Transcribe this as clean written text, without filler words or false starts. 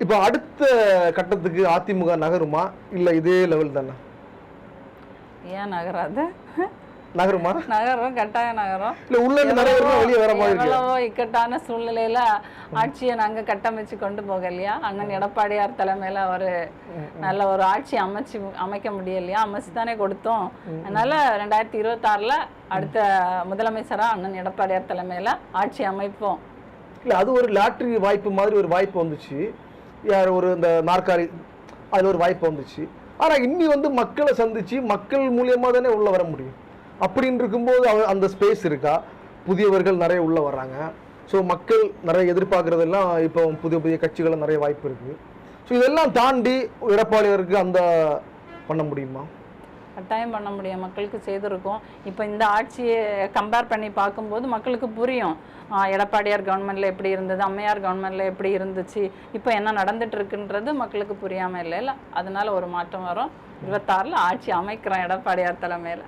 இப்போ அடுத்த கட்டத்துக்கு அதிமுக நகருமா இல்ல இதே லெவல் தானே? ஏன் நகராது? நகருமா? நகரம், கட்டாயம் நகரம். இல்ல உள்ள இருந்து நிறைய பேர் வெளியே வர மாதிரி இருக்கு. எவ்வளவோ இக்கட்டான சூழ்நிலையில ஆட்சியை நாங்க கட்டமைச்சு கொண்டு போகலையா? அண்ணன் எடப்பாடியார் தலைமையில ஒரு நல்ல ஒரு ஆட்சி அமைக்க முடியலையா? அமைச்சு தானே கொடுத்தோம். அதனால 2026ல அடுத்த முதலமைச்சரா அண்ணன் எடப்பாடியார் தலைமையில ஆட்சி அமைப்போம். இல்ல அது ஒரு லாட்டரி வாய்ப்பு மாதிரி ஒரு வாய்ப்பு வந்துச்சு. யார் ஒரு இந்த நாற்காலி அதுல ஒரு வாய்ப்பு வந்துச்சு. ஆனா இன்னி வந்து மக்களை சந்திச்சு மக்கள் மூலியமா தானே உள்ள வர முடியும். அப்படின்னு இருக்கும்போது அந்த ஸ்பேஸ் இருக்கா? புதியவர்கள் நிறைய உள்ள வர்றாங்க. ஸோ மக்கள் நிறைய எதிர்பார்க்கறதெல்லாம் இப்போ புதிய புதிய கட்சிகள் நிறைய வாய்ப்பு இருக்கு. ஸோ இதெல்லாம் தாண்டி எடப்பாடியாருக்கு அந்த பண்ண முடியுமா? கட்டாயம் பண்ண முடியும். மக்களுக்கு செய்திருக்கோம். இப்போ இந்த ஆட்சியை கம்பேர் பண்ணி பார்க்கும்போது மக்களுக்கு புரியும். எடப்பாடியார் கவர்மெண்ட்ல எப்படி இருந்தது, அம்மையார் கவர்மெண்ட்ல எப்படி இருந்துச்சு, இப்போ என்ன நடந்துட்டு இருக்குன்றது மக்களுக்கு புரியாம இல்லை. அதனால ஒரு மாற்றம் வரும். 26ல ஆட்சி அமைக்கிறோம் எடப்பாடியார் தலைமையில.